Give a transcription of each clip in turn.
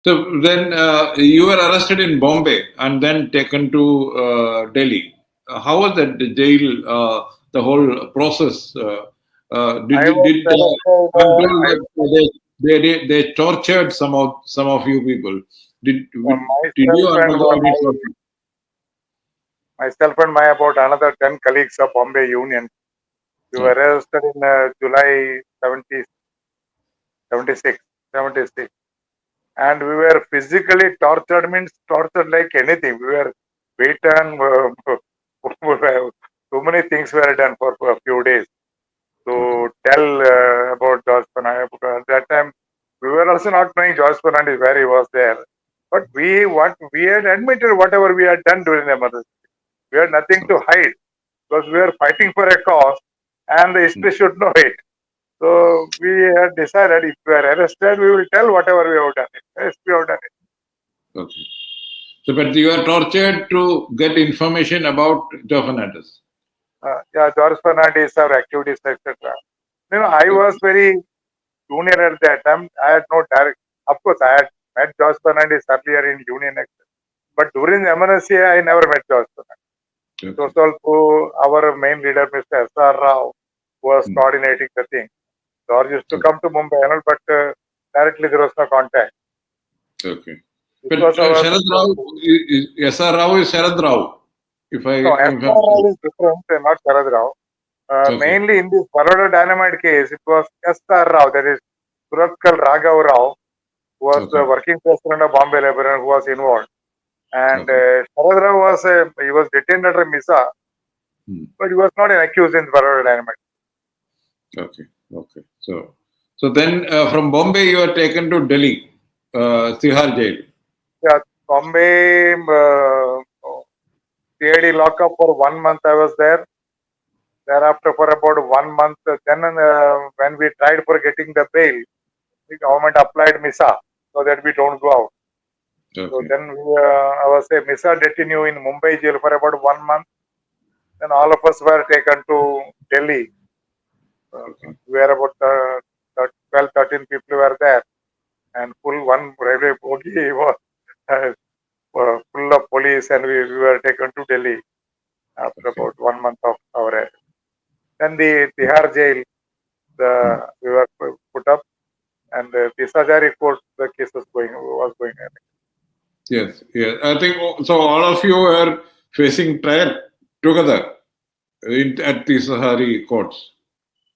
So then you were arrested in Bombay and then taken to Delhi. How was that the jail? The whole process. I was Did I'm arrested. told that they tortured some of you people. Did you Myself and undergo any torture? myself and my about another 10 colleagues of Bombay Union. We were Okay. arrested in July 70, 76, 76. And we were physically tortured, means tortured like anything. We were beaten. So many things were done for a few days Okay. to tell about George Fernandez. At that time, we were also not knowing George Fernandez where he was there. But we had admitted whatever we had done during the emergency. We had nothing to hide because we were fighting for a cause and the history should know it. So we had decided if we are arrested, we will tell whatever we have done. Yes, we have done Okay. So, but you are tortured to get information about Joe Fernandez. it. Yeah, George Fernandez, our activities, etc. I Okay. was very junior at that time. I had no direct. Of course, I had met George Fernandez earlier in Union, but during the emergency, I never met George Fernandez. It was Okay. also our main leader, Mr. S.R. Rao, who was Hmm. coordinating the thing. George used to Okay. come to Mumbai, but directly there was no contact. Okay. This But was our Sharad Rao, S.R. Rao is Sharad Rao. no, If S.R. I'm Rao is different, not Sharad Rao. okay. Mainly in this Baroda Dynamite case, it was S.R. Rao, that is Suratkal Raghav Rao, who was the Okay. working president of Bombay Labour Union, who was involved. And Okay. Sharad Rao he was detained under MISA, Hmm. but he was not an accused in Baroda Dynamite. Okay. Okay. So then from Bombay you are taken to Delhi, Tihar jail. Yeah, Bombay CID lockup for 1 month. I was there. Thereafter, for about 1 month, then when we tried for getting the bail, the government applied MISA so that we don't go out. So Okay. then I was a MISA detainee in Mumbai jail for about 1 month. Then all of us were taken to Delhi. Okay. We were about 12, 13 people were there, and full one railway bogie was full of police, and we were taken to Delhi after Okay. about 1 month of our arrest. Then the Tihar jail, Hmm. we were put up, and the Tisajari court, the case was going on. Yes. Yes. I think so. All of you are facing trial together at the Sahari courts,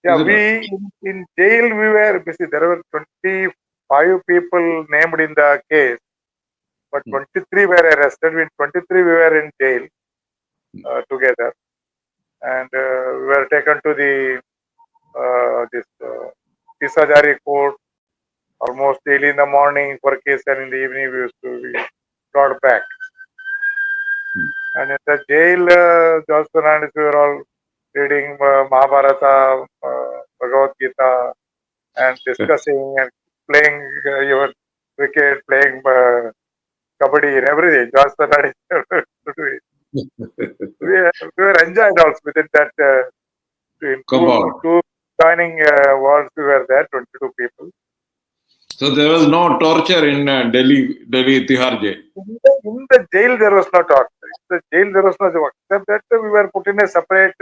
Yeah, isn't it? in jail we were busy. There were 25 people named in the case, but Hmm. 23 were arrested. In 23 we were in jail together, and we were taken to the this Tisajari court almost daily in the morning for a case, and in the evening we used to be brought back. Hmm. And in the jail, George Fernandez, we were all reading Mahabharata, Bhagavad Gita, and discussing and playing your cricket, playing kabaddi, and everything. George Fernandez used to do it. We were enjoyed also within that. In Compound. two joining wards, we were there, 22 people. So there was no torture in Delhi Tihar jail. In the jail, there was no torture. In the jail, there was no joke. Except that we were put in a separate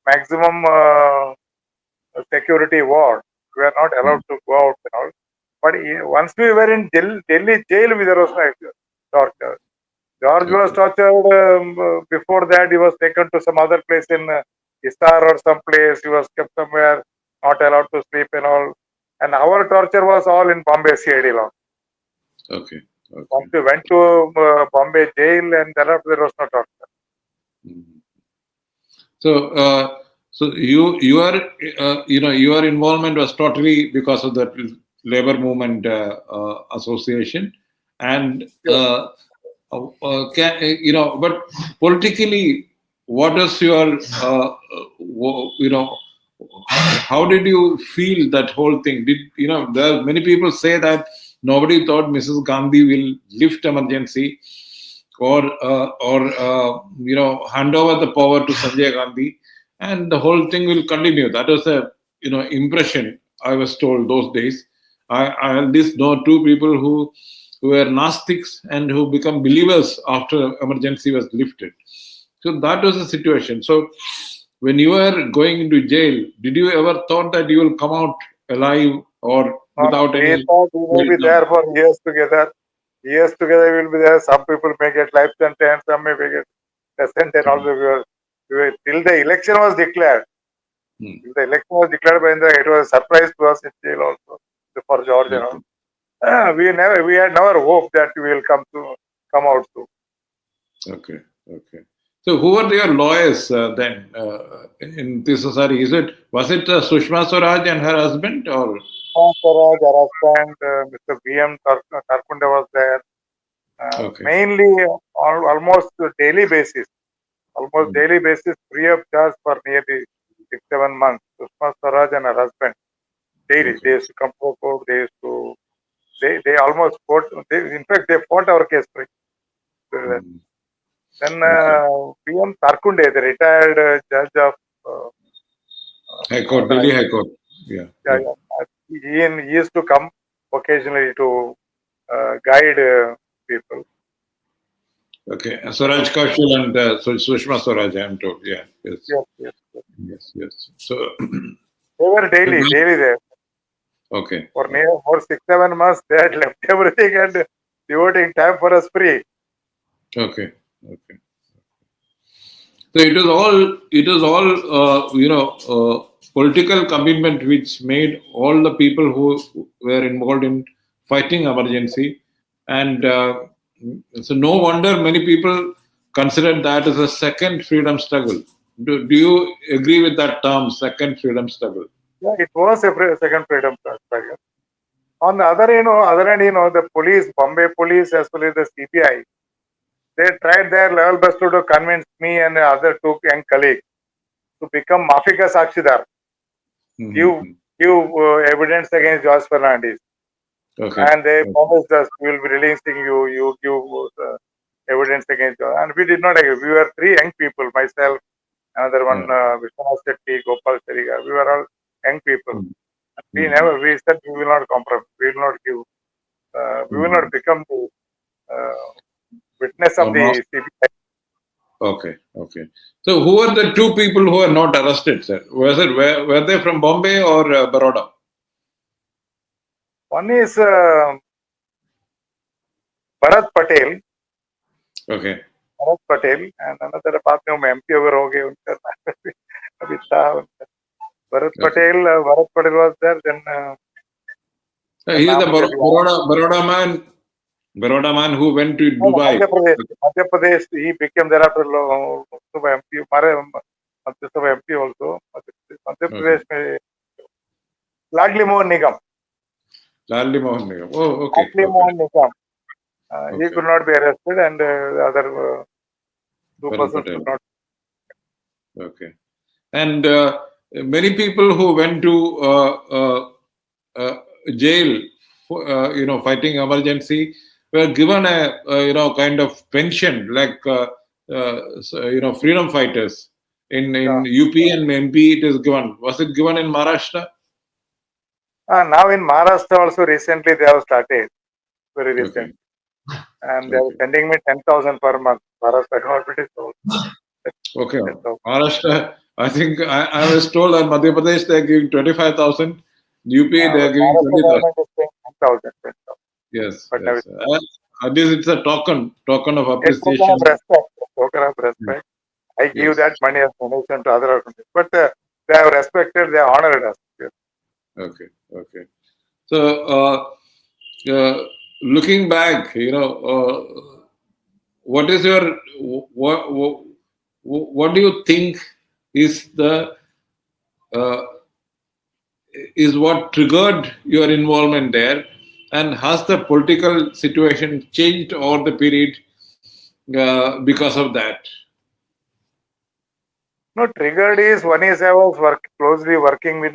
maximum security ward. We were not Hmm. allowed to go out and all. But once we were in Delhi jail, there was no torture. George was Okay. tortured before that. He was taken to some other place in Istar or some place. He was kept somewhere, not allowed to sleep and all. And our torture was all in Bombay CID law. Okay. Okay. Once we went to Bombay jail, and thereafter there was no torture. Mhm. So, your involvement was totally because of that labor movement association, and Yes. but politically, what is your how did you feel that whole thing? There are many people say that nobody thought Mrs. Gandhi will lift emergency or hand over the power to Sanjay Gandhi, and the whole thing will continue. That was a impression I was told those days. I at least know two people who who were Gnostics and who become believers after emergency was lifted. So that was the situation. So when you were going into jail, did you ever thought that you will come out alive or without We any thought we will be there for years together. Years together we will be there. Some people may get life sentence, some may get a sentence. Also, till the election was declared. Till the election was declared by the, it was a surprise to us in jail also for George and all. We had never hoped that we will come out too. Okay, okay. So who were your lawyers then in this society? Was it Sushma Swaraj and her husband or? Swaraj, her husband, Mr. B.M. Tarkunde was there. Okay. Mainly almost daily basis. Almost daily basis, free of charge for nearly 6-7 months. Sushma Swaraj and her husband, daily. Okay. They used to come to court, they used to, they almost fought, in fact, they fought our case free. Then PM Tarkunde, the retired judge of High Court, Delhi High Court. Yeah. He used to come occasionally to guide people. Okay. Swaraj Kaushal and Sushma Swaraj, I am told. Yeah. Yes. So they were daily there. Okay. For 6-7 months, they had left everything and devoting time for us free. Okay. So it was all political commitment which made all the people who were involved in fighting emergency, and so no wonder many people consider that as a second freedom struggle. Do you agree with that term, second freedom struggle? Yeah, it was a second freedom struggle. On the other hand, the police, Bombay police as well as the CBI, they tried their level best to convince me and the other two young colleagues to become Mafika Sakshidar, give evidence against George Fernandez. Okay. And they promised us, we will be releasing you, you give evidence against George. And we did not agree. We were three young people, myself, another one, Baroda Shetty, Gopal Sariga. We were all young people. We said we will not compromise, we will not give, we will not become the witness of the CBI. Okay. So who were the two people who were not arrested, sir? Were they from Bombay or Baroda? One is Bharat Patel. Okay. Bharat Patel and another बात में हम MP अगर हो गए उनका अभी था Bharat Patel was there. Then he is the Baroda man who went to Dubai. Madhya Pradesh. He became thereafter MP. Madhya MP also. Madhya Pradesh में Ladli Mohan Nigam. Oh, okay. Ladli Mohan Nigam. He could not be arrested, and the other two persons could not. Okay. And many people who went to jail, fighting emergency, were given a kind of pension, like freedom fighters. In UP and MP, it is given. Was it given in Maharashtra? Now in Maharashtra also recently they have started, very recent, and they are sending me 10,000 per month. Maharashtra government is also. Okay. Maharashtra, I think I was told that Madhya Pradesh they are giving 25,000. UP they are giving 20,000. 10,000. Yes. At least it's a token of appreciation. Token of respect. I give that money as donation to other organizations, but they have respected, they have honored us. Yes. Okay. So looking back, what is your what do you think is is what triggered your involvement there, and has the political situation changed over the period because of that? No, triggered is one is I was closely working with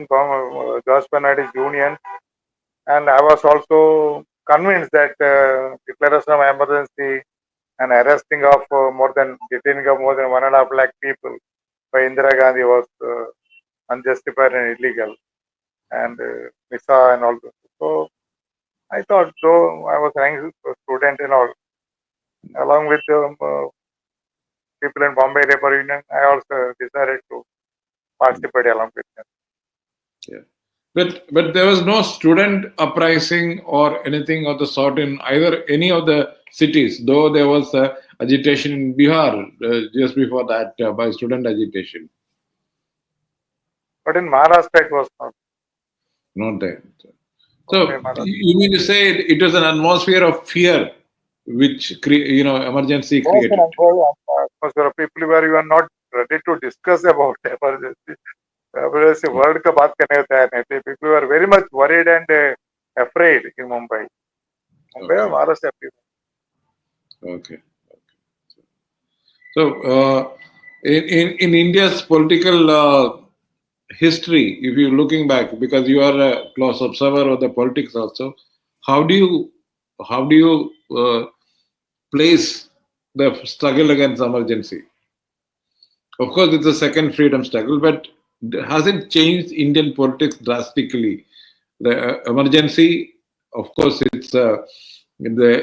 George Fernandez Union, and I was also convinced that declaration of emergency and arresting of detaining of more than 1.5 lakh people by Indira Gandhi was unjustified and illegal, and Misa and all that. So I thought, though I was a student and all, along with people in Bombay Labour Union, I also decided to participate along with them. Yeah. But there was no student uprising or anything of the sort in either any of the cities, though there was agitation in Bihar just before that by student agitation. But in Maharashtra, it was Not there. only So Maharashtra. you mean to say it was an atmosphere of fear which emergency Was an created? atmosphere of people where you are not ready to discuss about emergency. Emergency world का बात करने को तैयार नहीं थे. People were very much worried and afraid in Mumbai. Mumbai or Okay. Maharashtra. Okay. So in India's political history, if you're looking back, because you are a close observer of the politics also, how do you place the struggle against emergency? Of course, it's a second freedom struggle, but has it changed Indian politics drastically? The emergency, of course, it's the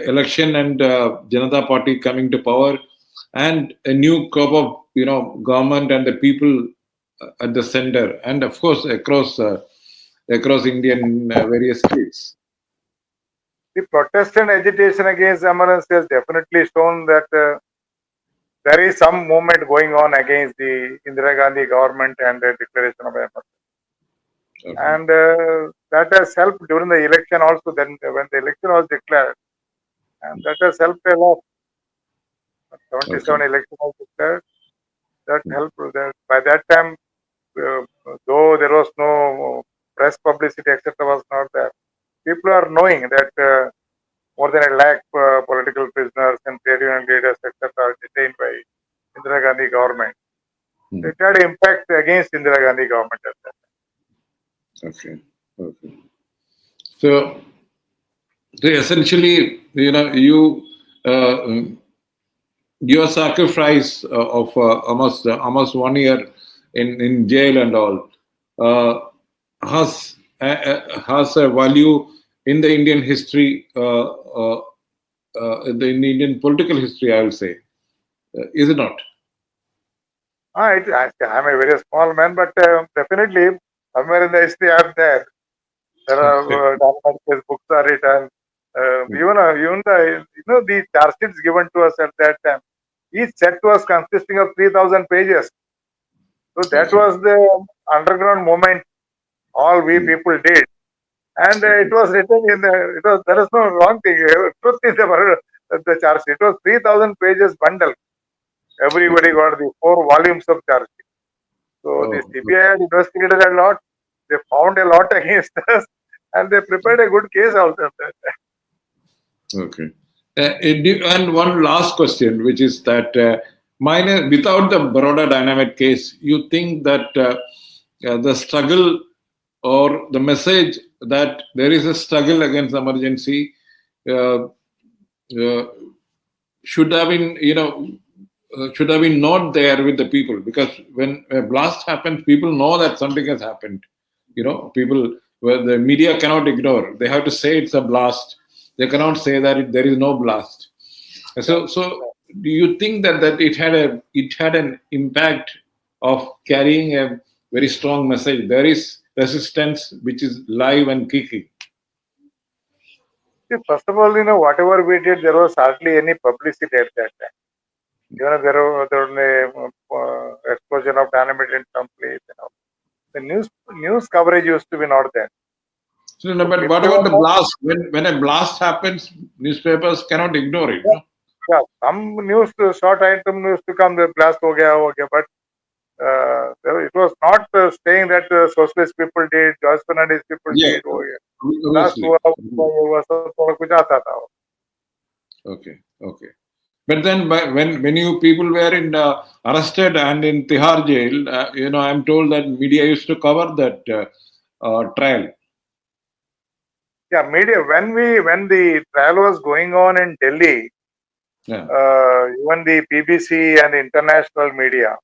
election and Janata Party coming to power, and a new crop of government and the people at the center, and of course across Indian various states. The protest and agitation against emergency has definitely shown that there is some movement going on against the Indira Gandhi government and the declaration of emergency. Okay. And that has helped during the election also. Then when the election was declared, and that has helped a lot. 77 Okay. election was declared. That helped. That by that time, uh, though there was no press publicity, etc., was not there. People are knowing that more than a lakh political prisoners and trade union leaders, etc., are detained by Indira Gandhi government. It had impact against Indira Gandhi government at that time. Okay. Okay. So essentially, your sacrifice of almost 1 year in jail and all uh, has a value in the Indian history, in the Indian political history, I will say. Is it not? I'm a very small man, but definitely somewhere in the history I'm there. There are Dynamite case books are written. Even the charge sheets given to us at that time. Each set was consisting of 3,000 pages. So that Okay. was the underground movement. All we people did, and it was written in the. It was there is no wrong thing. Truth is the charge sheet. It was 3,000 pages bundle. Everybody Okay. got the 4 volumes of charge sheet. So the Oh, CBI had investigated a lot. They found a lot against us, and they prepared a good case out of that. okay. And one last question, which is that without the Baroda Dynamite case, you think that the struggle or the message that there is a struggle against emergency uh, uh, should have been, should have been not there with the people, because when a blast happens, people know that something has happened. People, well, the media cannot ignore. They have to say it's a blast. They cannot say that there is no blast. So do you think that it had an impact of carrying a very strong message? There is resistance which is live and kicking. See, first of all, whatever we did, there was hardly any publicity at that time. There was an explosion of dynamite in some place. The news coverage used to be not there. So, no, So but what people about were the not. blast? When a blast happens, newspapers cannot ignore it. Yeah, No? yeah, some news, short item news to come, the blast ho gaya, but it was not saying that socialist people did, George Fernandez people Yeah, did, blast obviously. हुआ सब थोड़ा कुछ आता था. Okay, okay. But then, when you people were arrested and in Tihar jail, I'm told that media used to cover that trial. Yeah, media. When the trial was going on in Delhi, Yeah. even the BBC and the international media,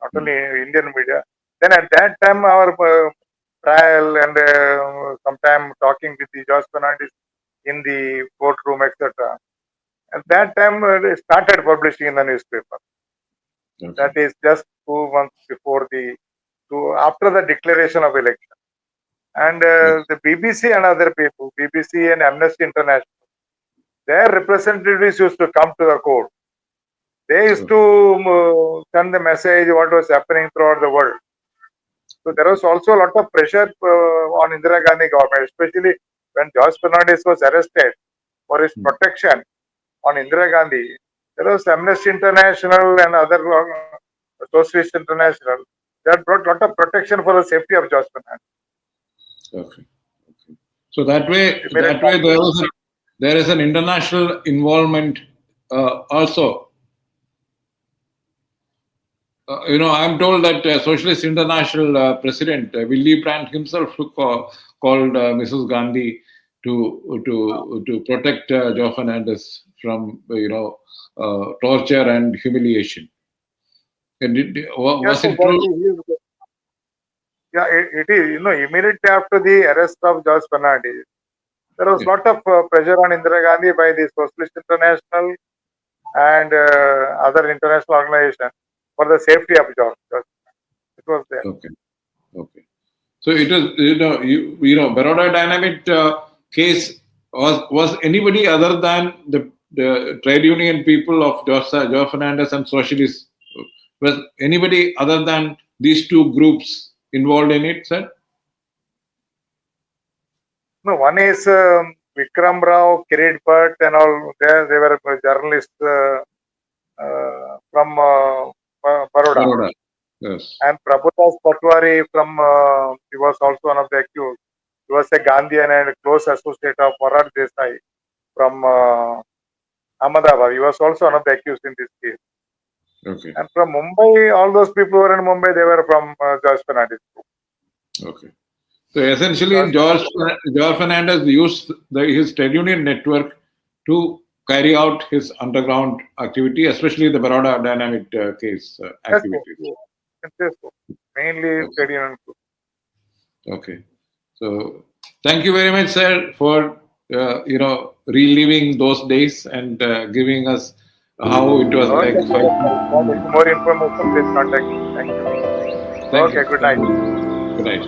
not only Indian media, then at that time our trial and sometime talking with the George Fernandez, in the courtroom, etc. At that time, they started publishing in the newspaper. Okay. That is just 2 months before after the declaration of election. And the BBC and other people, BBC and Amnesty International, their representatives used to come to the court. They used to send the message what was happening throughout the world. So there was also a lot of pressure on Indira Gandhi government, especially when George Fernandez was arrested for his protection on Indira Gandhi. There was Amnesty International and other Socialist International that brought a lot of protection for the safety of George Fernandez. Okay. So that way there is an international involvement also. I'm told that Socialist International President Willy Brandt himself called Mrs. Gandhi to protect Joe Fernandez from torture and humiliation. Was it true? Yeah, it is. Immediately after the arrest of George Fernandez, there was a lot of pressure on Indira Gandhi by the Socialist International and other international organizations for the safety of George. It was there. Okay. So it is, Baroda Dynamite case was anybody other than the trade union people of Joe Fernandez and socialists? Was anybody other than these two groups involved in it, sir? No, one is Vikram Rao, Kirit Bhatt and all. They were journalists from Baroda. Yes. And Prabhudas Patwari he was also one of the accused. He was a Gandhian and a close associate of Morar Desai from Ahmedabad. He was also one of the accused in this case. Okay. And from Mumbai, all those people who were in Mumbai, they were from George Fernandez group. Okay. So essentially, George Fernandez used his trade union network to carry out his underground activity, especially the Baroda Dynamite case activities. Yes, mainly trade union group. Okay. So thank you very much, sir, for reliving those days and giving us how it was like. More information, please contact me. Thank you. Thank you. Good night. Good night.